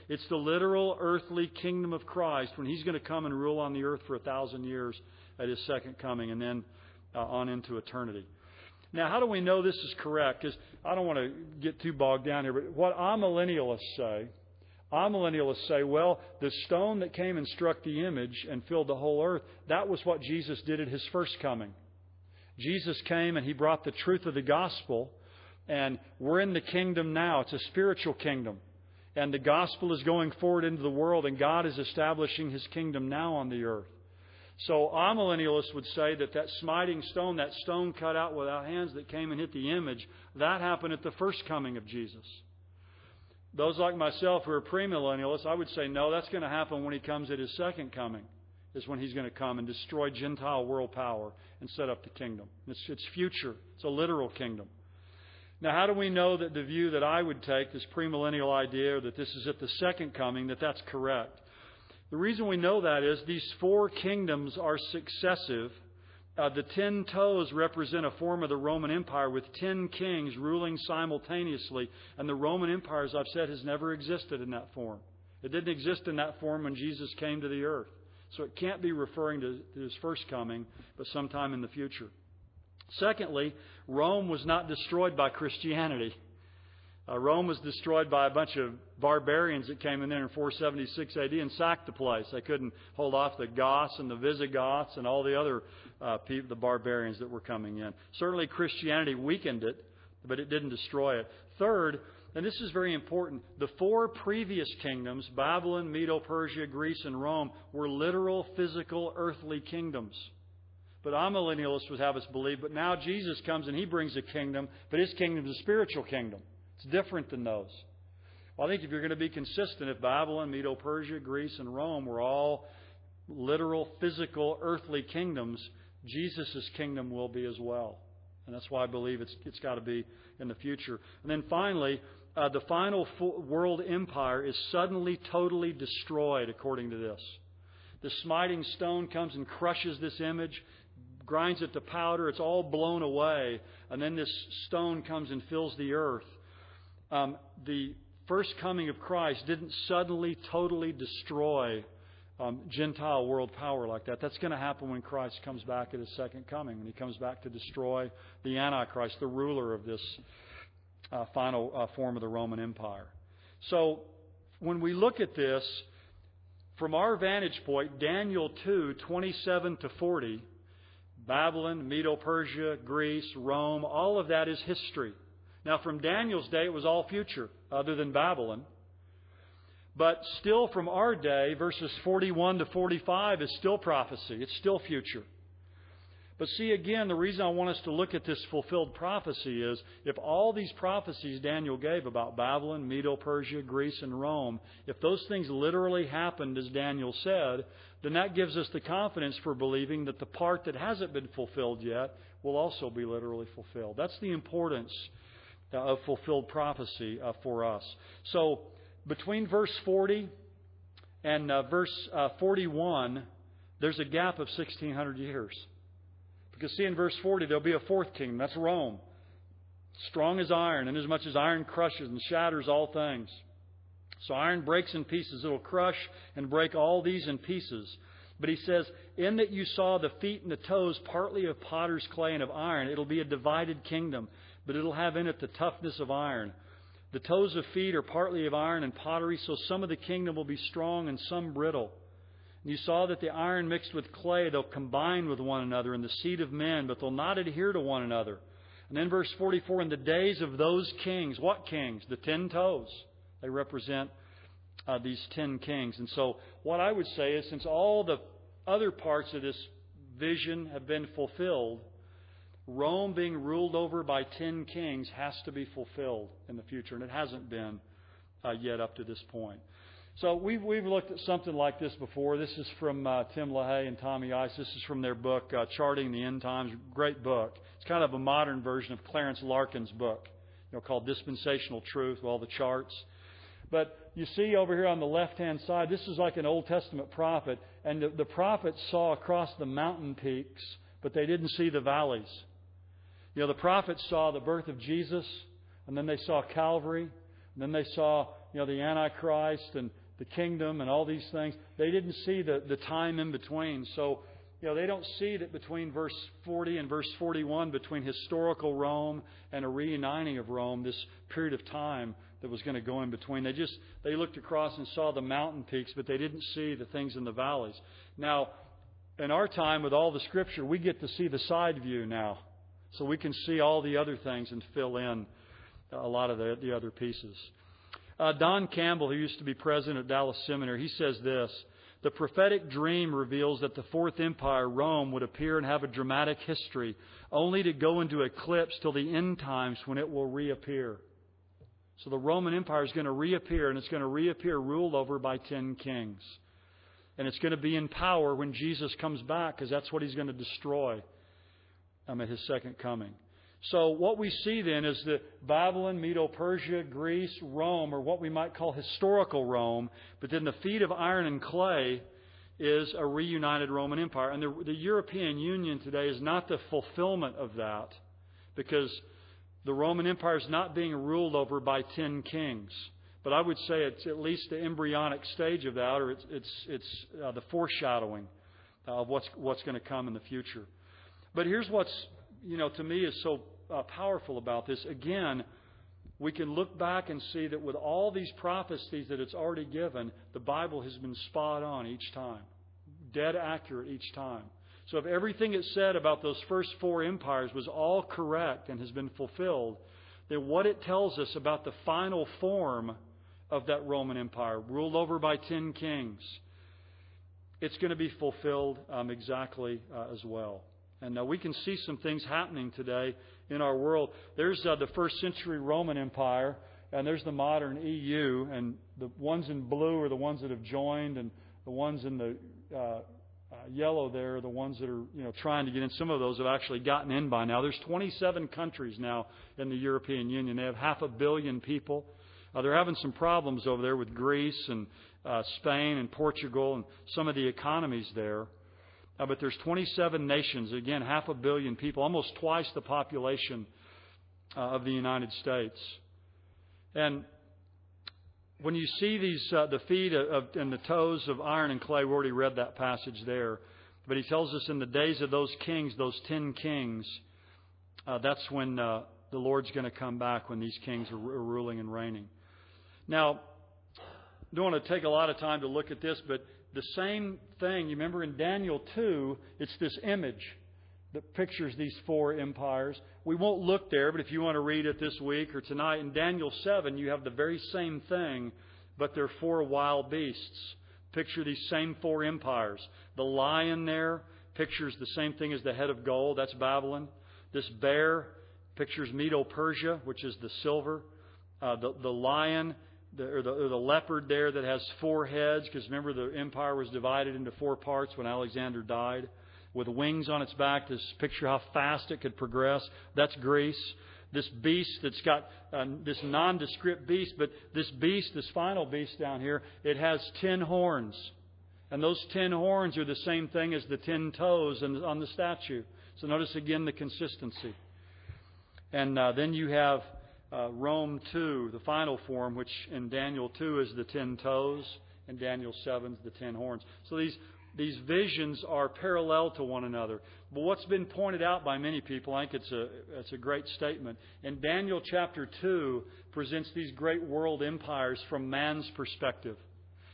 It's the literal earthly kingdom of Christ when He's going to come and rule on the earth for 1,000 years at His second coming, and then on into eternity. Now, how do we know this is correct? Because I don't want to get too bogged down here, but what amillennialists say, well, the stone that came and struck the image and filled the whole earth, that was what Jesus did at His first coming. Jesus came and He brought the truth of the gospel, and we're in the kingdom now. It's a spiritual kingdom. And the gospel is going forward into the world, and God is establishing His kingdom now on the earth. So amillennialists would say that smiting stone, that stone cut out without hands that came and hit the image, that happened at the first coming of Jesus. Those like myself who are premillennialists, I would say, no, that's going to happen when He comes at His second coming, is when He's going to come and destroy Gentile world power and set up the kingdom. It's future. It's a literal kingdom. Now, how do we know that the view that I would take, this premillennial idea, that this is at the second coming, that's correct? The reason we know that is these four kingdoms are successive. The 10 toes represent a form of the Roman Empire with 10 kings ruling simultaneously. And the Roman Empire, as I've said, has never existed in that form. It didn't exist in that form when Jesus came to the earth. So it can't be referring to His first coming, but sometime in the future. Secondly, Rome was not destroyed by Christianity. Rome was destroyed by a bunch of barbarians that came in there in 476 AD and sacked the place. They couldn't hold off the Goths and the Visigoths and all the other people, the barbarians that were coming in. Certainly Christianity weakened it, but it didn't destroy it. Third, and this is very important, the 4 previous kingdoms, Babylon, Medo-Persia, Greece, and Rome, were literal, physical, earthly kingdoms. But amillennialists would have us believe, but now Jesus comes and He brings a kingdom, but His kingdom is a spiritual kingdom. It's different than those. Well, I think if you're going to be consistent, if Babylon, Medo-Persia, Greece, and Rome were all literal, physical, earthly kingdoms, Jesus' kingdom will be as well. And that's why I believe it's got to be in the future. And then finally, the final world empire is suddenly, totally destroyed according to this. The smiting stone comes and crushes this image, grinds it to powder. It's all blown away. And then this stone comes and fills the earth. The first coming of Christ didn't suddenly, totally destroy Gentile world power like that. That's going to happen when Christ comes back at His second coming, when He comes back to destroy the Antichrist, the ruler of this final form of the Roman Empire. So when we look at this, from our vantage point, Daniel 2:27 to 40, Babylon, Medo-Persia, Greece, Rome, all of that is history. Now, from Daniel's day, it was all future, other than Babylon. But still, from our day, verses 41 to 45 is still prophecy. It's still future. But see, again, the reason I want us to look at this fulfilled prophecy is if all these prophecies Daniel gave about Babylon, Medo-Persia, Greece, and Rome, if those things literally happened as Daniel said, then that gives us the confidence for believing that the part that hasn't been fulfilled yet will also be literally fulfilled. That's the importance of fulfilled prophecy for us. So, between verse 40 and verse 41, there's a gap of 1,600 years. Because see, in verse 40, there'll be a fourth kingdom. That's Rome. Strong as iron, and as much as iron crushes and shatters all things. So iron breaks in pieces. It'll crush and break all these in pieces. But he says, in that you saw the feet and the toes partly of potter's clay and of iron, it'll be a divided kingdom. But it'll have in it the toughness of iron. The toes of feet are partly of iron and pottery, so some of the kingdom will be strong and some brittle. And you saw that the iron mixed with clay, they'll combine with one another in the seed of men, but they'll not adhere to one another. And then verse 44, in the days of those kings, what kings? The 10 toes. They represent these 10 kings. And so what I would say is, since all the other parts of this vision have been fulfilled, Rome being ruled over by 10 kings has to be fulfilled in the future, and it hasn't been yet up to this point. So we've looked at something like this before. This is from Tim LaHaye and Tommy Ice. This is from their book, Charting the End Times. Great book. It's kind of a modern version of Clarence Larkin's book, called Dispensational Truth, with all the charts. But you see over here on the left-hand side, this is like an Old Testament prophet, and the prophet saw across the mountain peaks, but they didn't see the valleys. The prophets saw the birth of Jesus, and then they saw Calvary, and then they saw, the Antichrist and the kingdom and all these things. They didn't see the time in between. So, they don't see that between verse 40 and verse 41, between historical Rome and a reuniting of Rome, this period of time that was going to go in between. They looked across and saw the mountain peaks, but they didn't see the things in the valleys. Now, in our time with all the Scripture, we get to see the side view now. So we can see all the other things and fill in a lot of the other pieces. Don Campbell, who used to be president of Dallas Seminary, he says this: the prophetic dream reveals that the Fourth Empire, Rome, would appear and have a dramatic history, only to go into eclipse till the end times when it will reappear. So the Roman Empire is going to reappear, and it's going to reappear ruled over by 10 kings. And it's going to be in power when Jesus comes back, because that's what He's going to destroy at His second coming. So what we see then is that Babylon, Medo-Persia, Greece, Rome, or what we might call historical Rome, but then the feet of iron and clay is a reunited Roman Empire. And the European Union today is not the fulfillment of that, because the Roman Empire is not being ruled over by 10 kings. But I would say it's at least the embryonic stage of that, or it's the foreshadowing of what's going to come in the future. But here's what's, to me is so powerful about this. Again, we can look back and see that with all these prophecies that it's already given, the Bible has been spot on each time. Dead accurate each time. So if everything it said about those first 4 empires was all correct and has been fulfilled, then what it tells us about the final form of that Roman Empire, ruled over by 10 kings, it's going to be fulfilled exactly as well. And we can see some things happening today in our world. There's the first century Roman Empire, and there's the modern EU, and the ones in blue are the ones that have joined, and the ones in the yellow there are the ones that are trying to get in. Some of those have actually gotten in by now. There's 27 countries now in the European Union. They have 500 million people. They're having some problems over there with Greece and Spain and Portugal and some of the economies there. But there's 27 nations, again, 500 million people, almost twice the population of the United States. And when you see these, the feet and the toes of iron and clay, we already read that passage there. But he tells us in the days of those kings, those 10 kings, that's when the Lord's going to come back, when these kings are ruling and reigning. Now, I don't want to take a lot of time to look at this, but the same thing, you remember in Daniel 2, it's this image that pictures these 4 empires. We won't look there, but if you want to read it this week or tonight, in Daniel 7, you have the very same thing, but they're 4 wild beasts. Picture these same 4 empires. The lion there pictures the same thing as the head of gold. That's Babylon. This bear pictures Medo-Persia, which is the silver. The lion, or the leopard there that has 4 heads, because remember the empire was divided into 4 parts when Alexander died, with wings on its back to picture how fast it could progress. That's Greece. This beast that's got this nondescript beast, but this beast, this final beast down here, it has 10 horns. And those 10 horns are the same thing as the 10 toes on the statue. So notice again the consistency. And then you have Rome 2, the final form, which in Daniel 2 is the 10 toes, and Daniel 7 is the 10 horns. So these visions are parallel to one another. But what's been pointed out by many people, I think it's a great statement. In Daniel chapter 2 presents these great world empires from man's perspective.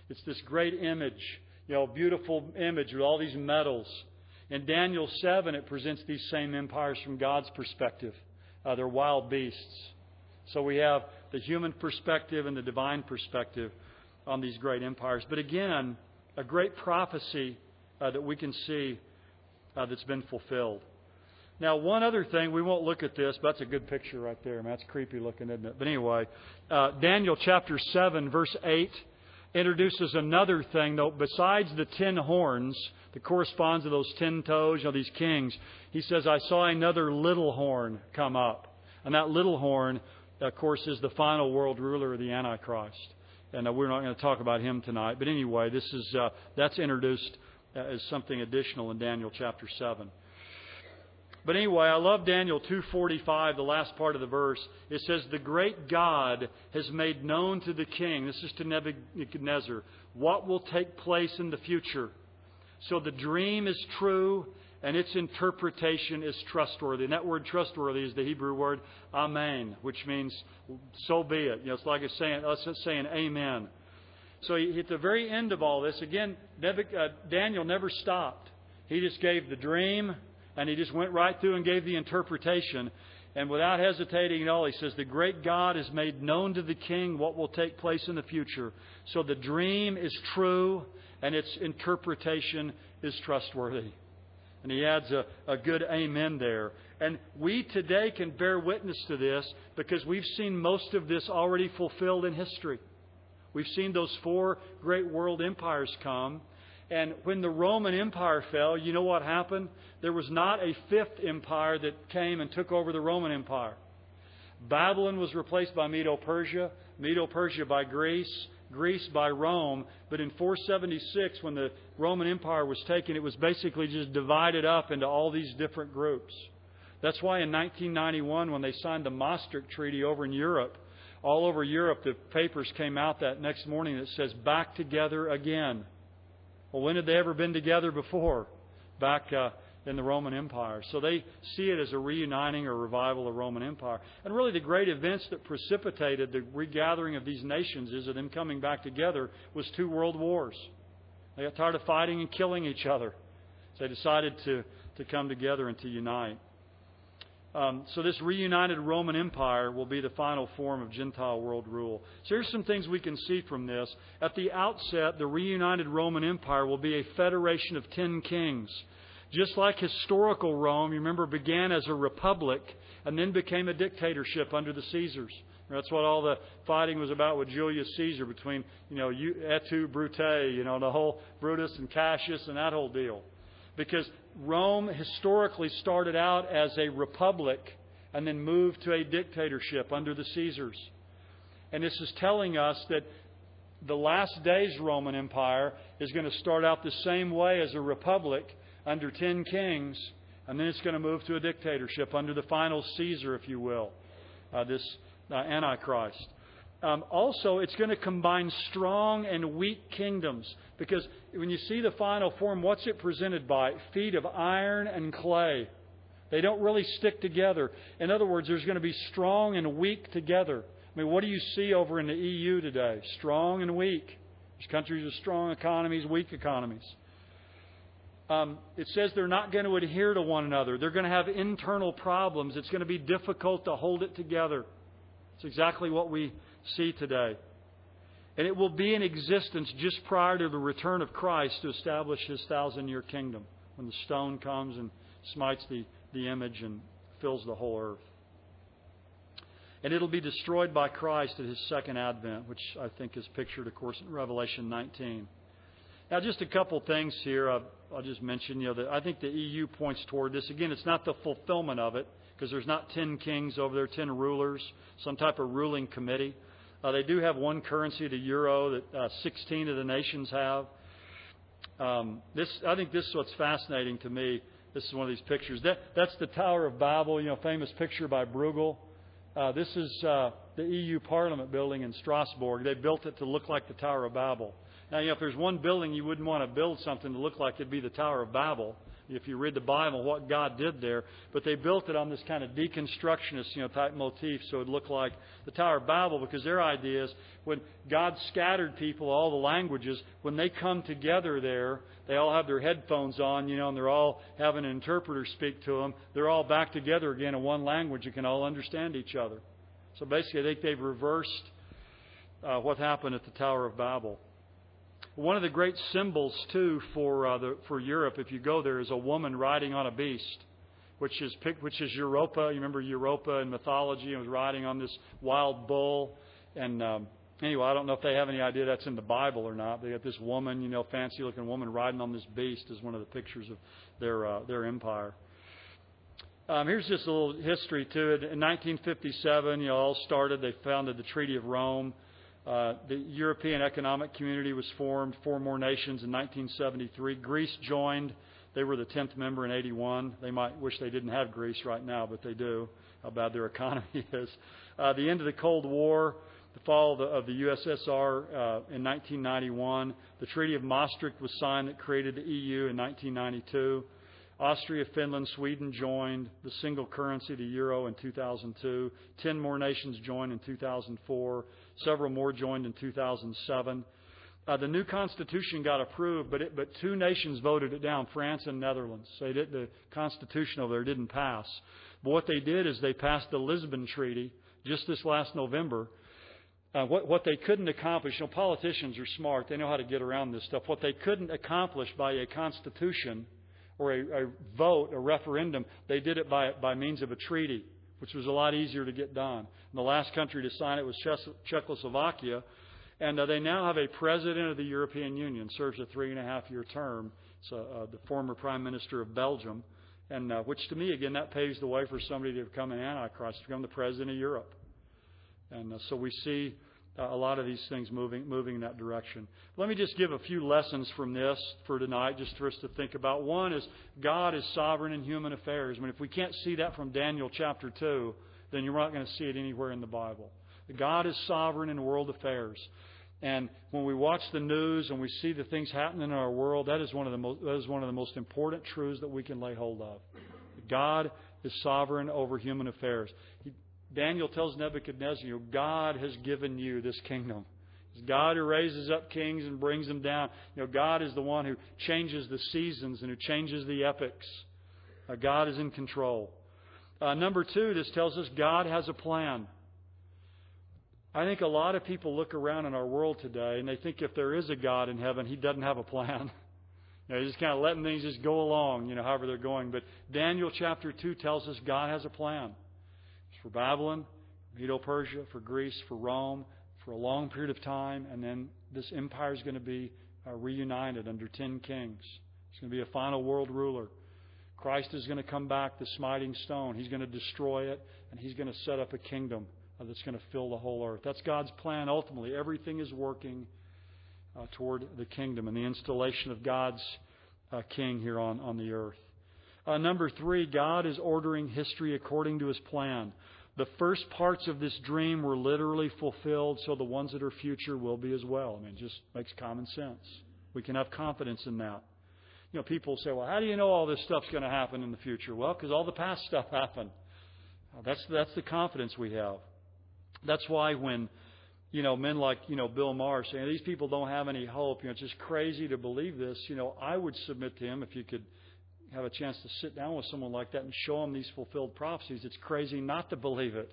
It's this great image, beautiful image with all these metals. In Daniel 7, it presents these same empires from God's perspective. They're wild beasts. So we have the human perspective and the divine perspective on these great empires. But again, a great prophecy that we can see that's been fulfilled. Now, one other thing, we won't look at this, but that's a good picture right there. Man, that's creepy looking, isn't it? But anyway, Daniel chapter 7, verse 8 introduces another thing, though, besides the 10 horns that corresponds to those 10 toes, these kings. He says, I saw another little horn come up. And that little horn, of course, is the final world ruler of the Antichrist. And we're not going to talk about him tonight. But anyway, that's introduced as something additional in Daniel chapter 7. But anyway, I love Daniel 2:45, the last part of the verse. It says, the great God has made known to the king, this is to Nebuchadnezzar, what will take place in the future. So the dream is true and its interpretation is trustworthy. And that word trustworthy is the Hebrew word amen, which means so be it. It's like us saying amen. So at the very end of all this, again, Daniel never stopped. He just gave the dream, and he just went right through and gave the interpretation. And without hesitating at all, he says, the great God has made known to the king what will take place in the future. So the dream is true, and its interpretation is trustworthy. And he adds a good amen there. And we today can bear witness to this because we've seen most of this already fulfilled in history. We've seen those 4 great world empires come. And when the Roman Empire fell, you know what happened? There was not a 5th empire that came and took over the Roman Empire. Babylon was replaced by Medo-Persia, Medo-Persia by Greece, Greece by Rome. But in 476, when the Roman Empire was taken, it was basically just divided up into all these different groups. That's why in 1991, when they signed the Maastricht Treaty over in Europe, all over Europe, the papers came out that next morning that says, back together again. Well, when had they ever been together before? Back in the Roman Empire. So they see it as a reuniting or revival of the Roman Empire. And really the great events that precipitated the regathering of these nations is of them coming back together was 2 world wars. They got tired of fighting and killing each other. So they decided to come together and to unite. So this reunited Roman Empire will be the final form of Gentile world rule. So here's some things we can see from this. At the outset, the reunited Roman Empire will be a federation of 10 kings. Just like historical Rome, you remember, began as a republic and then became a dictatorship under the Caesars. That's what all the fighting was about with Julius Caesar between, et tu, Brute, the whole Brutus and Cassius and that whole deal. Because Rome historically started out as a republic and then moved to a dictatorship under the Caesars. And this is telling us that the last days Roman Empire is going to start out the same way as a republic under 10 kings, and then it's going to move to a dictatorship under the final Caesar, if you will, this Antichrist. Also, it's going to combine strong and weak kingdoms, because when you see the final form, what's it presented by? Feet of iron and clay. They don't really stick together. In other words, there's going to be strong and weak together. I mean, what do you see over in the EU today? Strong and weak. There's countries with strong economies, weak economies. It says they're not going to adhere to one another. They're going to have internal problems. It's going to be difficult to hold it together. It's exactly what we see today. And it will be in existence just prior to the return of Christ to establish His 1,000-year kingdom, when the stone comes and smites the image and fills the whole earth. And it'll be destroyed by Christ at His second advent, which I think is pictured, of course, in Revelation 19. Now, just a couple things here. I'll just mention, that I think the EU points toward this. Again, it's not the fulfillment of it, because there's not 10 kings over there, 10 rulers, some type of ruling committee. They do have one currency, the euro, that 16 of the nations have. I think this is what's fascinating to me. This is one of these pictures. That's the Tower of Babel, famous picture by Bruegel. This is the EU Parliament building in Strasbourg. They built it to look like the Tower of Babel. Now, if there's one building you wouldn't want to build something to look like, it'd be the Tower of Babel. If you read the Bible, what God did there. But they built it on this kind of deconstructionist, type motif, so it would look like the Tower of Babel, because their idea is when God scattered people, all the languages, when they come together there, they all have their headphones on, and they're all having an interpreter speak to them. They're all back together again in one language and can all understand each other. So basically, I think they've reversed what happened at the Tower of Babel. One of the great symbols, too, for Europe, if you go there, is a woman riding on a beast, which is Europa. You remember Europa in mythology, and was riding on this wild bull. And anyway, I don't know if they have any idea that's in the Bible or not. They got this woman, fancy-looking woman riding on this beast as one of the pictures of their empire. Here's just a little history to it. In 1957, all started. They founded the Treaty of Rome. The European Economic Community was formed, 4 more nations in 1973. Greece joined. They were the 10th member in 81. They might wish they didn't have Greece right now, but they do, how bad their economy is. The end of the Cold War, the fall of the USSR in 1991. The Treaty of Maastricht was signed that created the EU in 1992. Austria, Finland, Sweden joined the single currency, the euro, in 2002. 10 more nations joined in 2004. Several more joined in 2007. The new constitution got approved, but 2 nations voted it down, France and Netherlands. So the constitution over there didn't pass. But what they did is they passed the Lisbon Treaty just this last November. What they couldn't accomplish, politicians are smart. They know how to get around this stuff. What they couldn't accomplish by a constitution or a vote, a referendum, they did it by means of a treaty, which was a lot easier to get done. And the last country to sign it was Czechoslovakia. And they now have a president of the European Union, serves a 3.5-year term. It's the former Prime Minister of Belgium, and which to me, again, that paves the way for somebody to become an Antichrist, to become the president of Europe. And so we see a lot of these things moving in that direction. Let me just give a few lessons from this for tonight, just for us to think about. One is God is sovereign in human affairs. I mean, if we can't see that from Daniel chapter 2, then you're not going to see it anywhere in the Bible. God is sovereign in world affairs. And when we watch the news and we see the things happening in our world, that is one of the most important truths that we can lay hold of. God is sovereign over human affairs. Daniel tells Nebuchadnezzar, God has given you this kingdom. It's God who raises up kings and brings them down. God is the one who changes the seasons and who changes the epochs. God is in control. Number 2, this tells us God has a plan. I think a lot of people look around in our world today and they think if there is a God in heaven, He doesn't have a plan. He's just kind of letting things just go along, however they're going. But Daniel chapter 2 tells us God has a plan. It's for Babylon, Medo-Persia, for Greece, for Rome, for a long period of time. And then this empire is going to be reunited under 10 kings. It's going to be a final world ruler. Christ is going to come back, the smiting stone. He's going to destroy it, and He's going to set up a kingdom that's going to fill the whole earth. That's God's plan ultimately. Everything is working toward the kingdom and the installation of God's king here on the earth. Number 3, God is ordering history according to His plan. The first parts of this dream were literally fulfilled, so the ones that are future will be as well. It just makes common sense. We can have confidence in that. People say, well, how do you know all this stuff's going to happen in the future? Well, because all the past stuff happened. That's the confidence we have. That's why when, men like, Bill Maher saying these people don't have any hope, it's just crazy to believe this. I would submit to him, if you could have a chance to sit down with someone like that and show them these fulfilled prophecies, it's crazy not to believe it.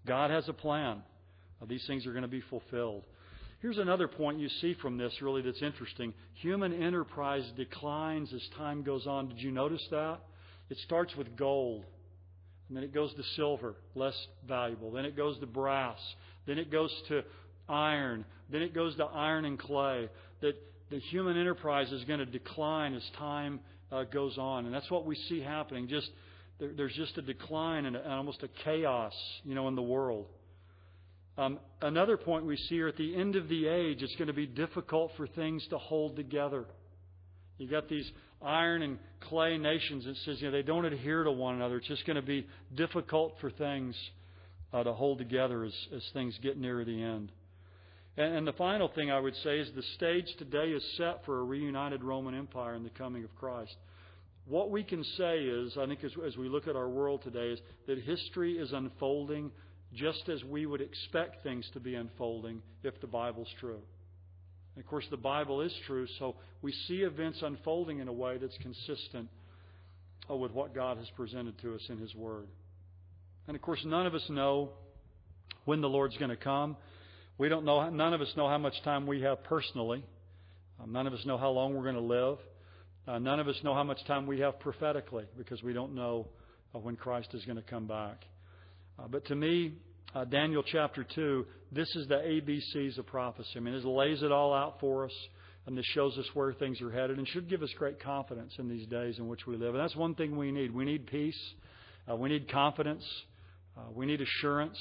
God has a plan. These things are going to be fulfilled. Here's another point you see from this, really, that's interesting. Human enterprise declines as time goes on. Did you notice that? It starts with gold. And then it goes to silver, less valuable. Then it goes to brass. Then it goes to iron. Then it goes to iron and clay. That the human enterprise is going to decline as time goes on. And that's what we see happening. There's just a decline and almost a chaos, in the world. Another point we see here, at the end of the age, it's going to be difficult for things to hold together. You got these iron and clay nations. It says they don't adhere to one another. It's just going to be difficult for things to hold together as things get near the end. And the final thing I would say is the stage today is set for a reunited Roman Empire in the coming of Christ. What we can say is, I think as we look at our world today, is that history is unfolding just as we would expect things to be unfolding if the Bible's true. And of course, the Bible is true, so we see events unfolding in a way that's consistent with what God has presented to us in His Word. And of course, none of us know when the Lord's going to come. We don't know. None of us know how much time we have personally. None of us know how long we're going to live. None of us know how much time we have prophetically, because we don't know when Christ is going to come back. But to me, Daniel chapter 2, this is the ABCs of prophecy. It lays it all out for us, and this shows us where things are headed and should give us great confidence in these days in which we live. And that's one thing we need. We need peace. We need confidence. We need assurance.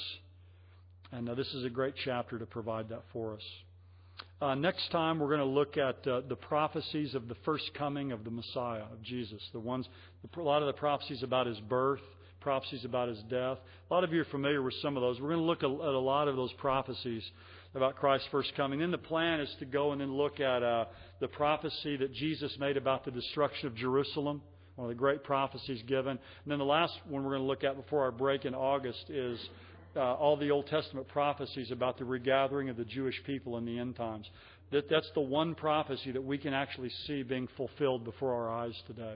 And this is a great chapter to provide that for us. Next time, we're going to look at the prophecies of the first coming of the Messiah, of Jesus. A lot of the prophecies about His birth, prophecies about His death. A lot of you are familiar with some of those. We're going to look at a lot of those prophecies about Christ's first coming. Then the plan is to go and then look at the prophecy that Jesus made about the destruction of Jerusalem, one of the great prophecies given. And then the last one we're going to look at before our break in August is all the Old Testament prophecies about the regathering of the Jewish people in the end times. That's the one prophecy that we can actually see being fulfilled before our eyes today.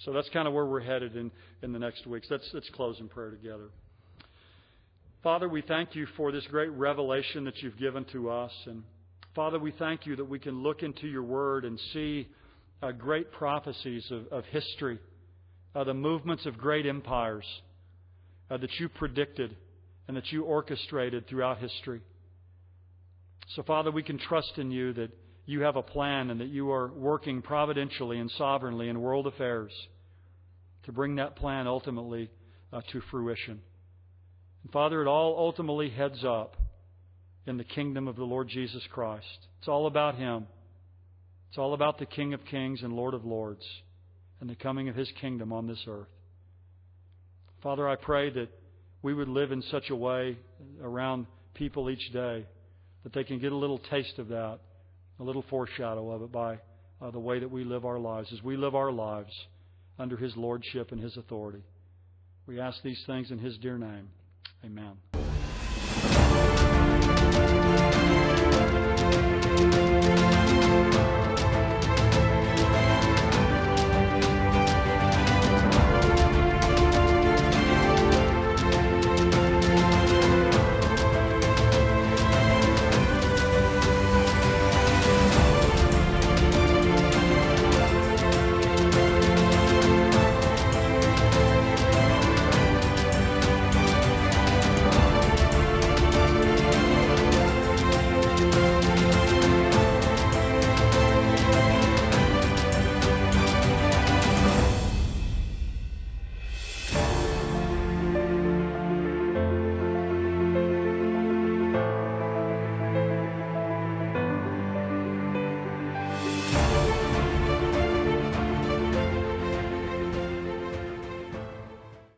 So that's kind of where we're headed in the next weeks. Let's close in prayer together. Father, we thank You for this great revelation that You've given to us. And Father, we thank You that we can look into Your Word and see great prophecies of history, the movements of great empires that You predicted and that You orchestrated throughout history. So Father, we can trust in You that You have a plan and that You are working providentially and sovereignly in world affairs to bring that plan ultimately to fruition. And Father, it all ultimately heads up in the kingdom of the Lord Jesus Christ. It's all about Him. It's all about the King of Kings and Lord of Lords and the coming of His kingdom on this earth. Father, I pray that we would live in such a way around people each day that they can get a little taste of that, a little foreshadow of it by the way that we live our lives, as we live our lives under His lordship and His authority. We ask these things in His dear name. Amen.